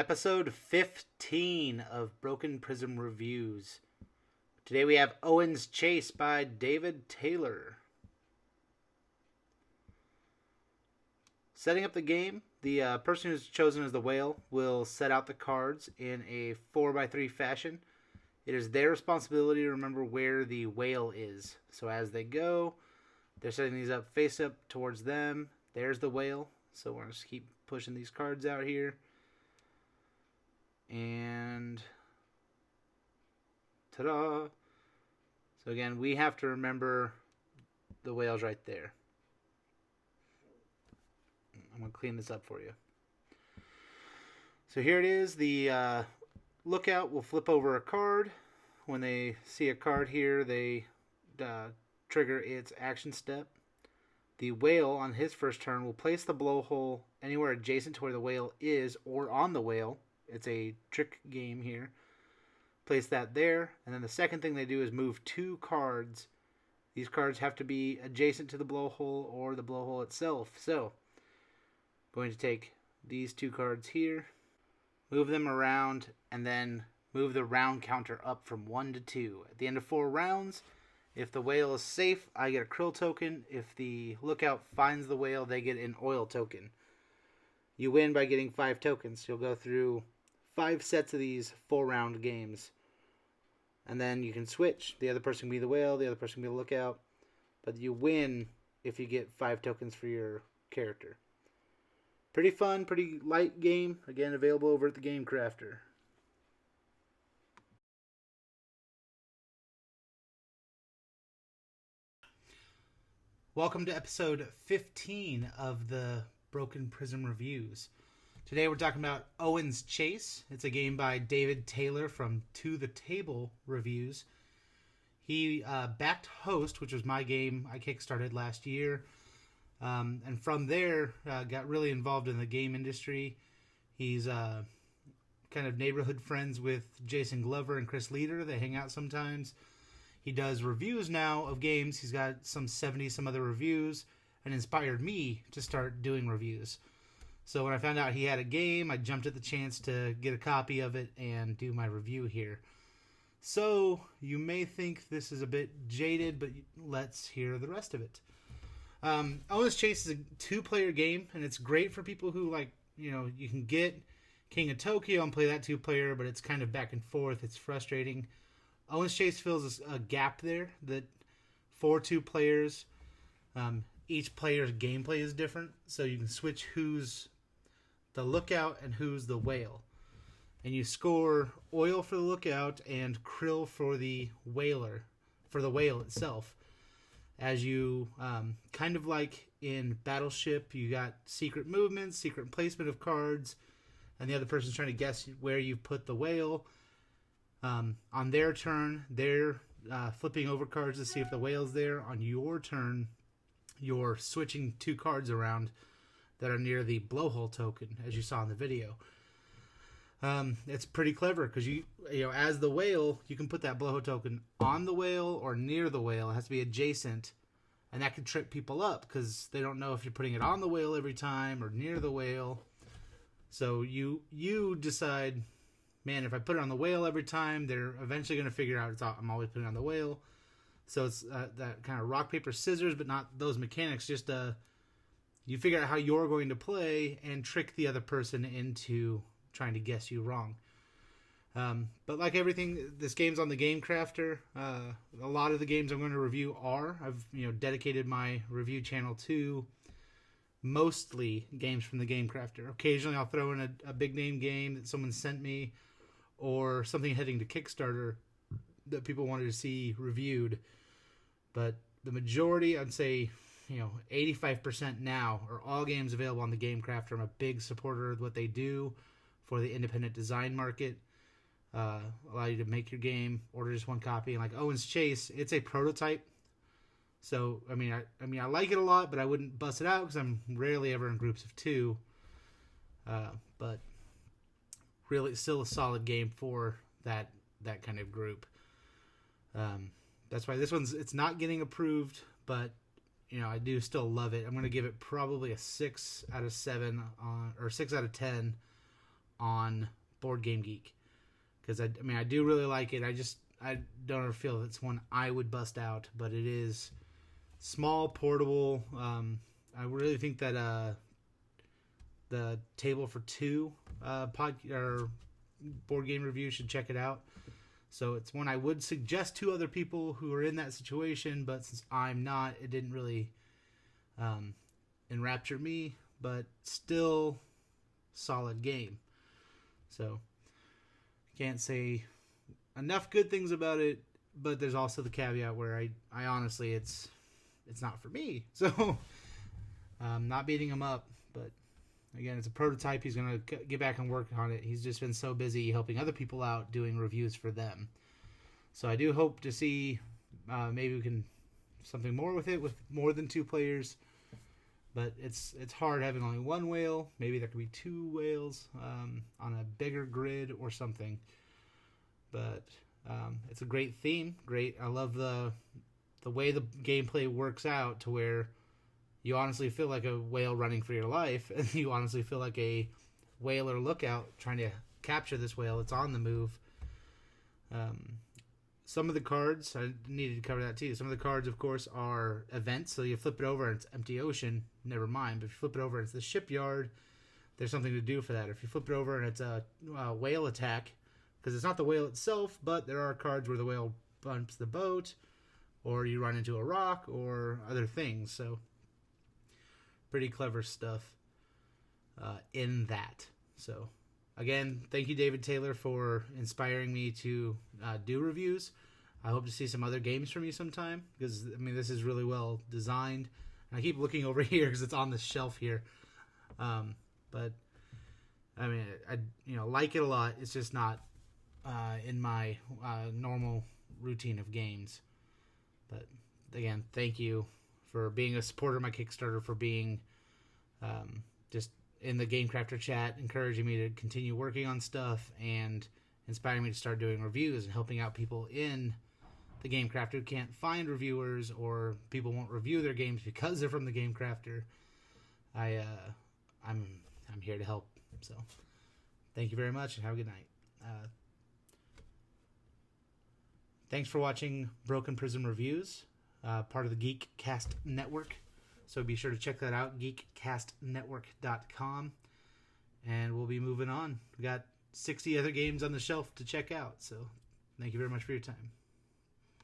Episode 15 of Broken Prism Reviews. Today we have Owen's Chase by David Taylor. Setting up the game, the person who's chosen as the whale will set out the cards in a 4x3 fashion. It is their responsibility to remember where the whale is. So as they go, they're setting these up face up towards them. There's the whale. So we're going to keep pushing these cards out here. And ta-da! So again, we have to remember the whale's right there. I'm going to clean this up for you. So here it is. The lookout will flip over a card. When they see a card here, they trigger its action step. The whale, on his first turn, will place the blowhole anywhere adjacent to where the whale is or on the whale. It's a trick game here. Place that there, and then the second thing they do is move two cards. These cards have to be adjacent to the blowhole or the blowhole itself. So, I'm going to take these two cards here, move them around, and then move the round counter up from 1 to 2. At the end of 4 rounds, if the whale is safe, I get a krill token. If the lookout finds the whale, they get an oil token. You win by getting 5 tokens. You'll go through 5 sets of these 4-round games. And then you can switch. The other person can be the whale, the other person can be the lookout. But you win if you get 5 tokens for your character. Pretty fun, pretty light game. Again, available over at the Game Crafter. Welcome to episode 15 of the Broken Prism Reviews. Today we're talking about Owen's Chase. It's a game by David Taylor from To The Table Reviews. He backed Host, which was my game I kickstarted last year. And from there, got really involved in the game industry. He's kind of neighborhood friends with Jason Glover and Chris Leader. They hang out sometimes. He does reviews now of games. He's got some 70 some other reviews, and inspired me to start doing reviews. So when I found out he had a game, I jumped at the chance to get a copy of it and do my review here. So you may think this is a bit jaded, but let's hear the rest of it. Owen's Chase is a 2-player game, and it's great for people who you can get King of Tokyo and play that 2-player, but it's kind of back and forth. It's frustrating. Owen's Chase fills a gap there that for 2 players, each player's gameplay is different, so you can switch who's the lookout and who's the whale. And you score oil for the lookout and krill for the whaler, for the whale itself. As you, kind of like in Battleship, you got secret movements, secret placement of cards, and the other person's trying to guess where you put the whale. On their turn, they're flipping over cards to see if the whale's there. On your turn, you're switching 2 cards around that are near the blowhole token, as you saw in the video. It's pretty clever because you as the whale, you can put that blowhole token on the whale or near the whale. It has to be adjacent, and that can trip people up because they don't know if you're putting it on the whale every time or near the whale. So you decide, man, if I put it on the whale every time, they're eventually going to figure out I'm always putting it on the whale. So it's that kind of rock, paper, scissors, but not those mechanics. Just you figure out how you're going to play and trick the other person into trying to guess you wrong. But like everything, this game's on the Game Crafter. A lot of the games I'm going to review I've dedicated my review channel to mostly games from the Game Crafter. Occasionally I'll throw in a big name game that someone sent me, or something heading to Kickstarter that people wanted to see reviewed. But the majority, I'd say, 85% now are all games available on the Game Crafter. I'm a big supporter of what they do for the independent design market. Allow you to make your game, order just 1 copy. And like Owen's Chase, it's a prototype. So, I like it a lot, but I wouldn't bust it out because I'm rarely ever in groups of 2. But really, still a solid game for that kind of group. That's why this it's not getting approved, but I do still love it. I'm going to give it probably a 6 out of 7 or 6 out of 10 on Board Game Geek, because I do really like it. I don't ever feel it's one I would bust out, but it is small, portable. I really think that the Table for Two board game review should check it out. So it's one I would suggest to other people who are in that situation, but since I'm not, it didn't really enrapture me, but still solid game. So can't say enough good things about it, but there's also the caveat where I honestly it's not for me. So not beating him up, but again, it's a prototype. He's going to get back and work on it. He's just been so busy helping other people out, doing reviews for them. So I do hope to see maybe we can something more with it, with more than 2 players. But it's hard having only 1 whale. Maybe there could be 2 whales on a bigger grid or something. But it's a great theme. Great. I love the way the gameplay works out to where you honestly feel like a whale running for your life, and you honestly feel like a whaler lookout trying to capture this whale. It's on the move. Some of the cards, I needed to cover that too. Some of the cards, of course, are events. So you flip it over and it's empty ocean, never mind. But if you flip it over and it's the shipyard, there's something to do for that. If you flip it over and it's a whale attack, because it's not the whale itself, but there are cards where the whale bumps the boat, or you run into a rock, or other things. So pretty clever stuff in that. So again, thank you, David Taylor, for inspiring me to do reviews. I hope to see some other games from you sometime, because this is really well designed. And I keep looking over here because it's on the shelf here. But I like it a lot. It's just not in my normal routine of games. But again, thank you for being a supporter of my Kickstarter, for being just in the Game Crafter chat, encouraging me to continue working on stuff, and inspiring me to start doing reviews and helping out people in the Game Crafter who can't find reviewers, or people won't review their games because they're from the Game Crafter. I'm here to help. So thank you very much, and have a good night. Thanks for watching Broken Prism Reviews, part of the Geekcast Network. So be sure to check that out, geekcastnetwork.com. And we'll be moving on. We got 60 other games on the shelf to check out. So thank you very much for your time.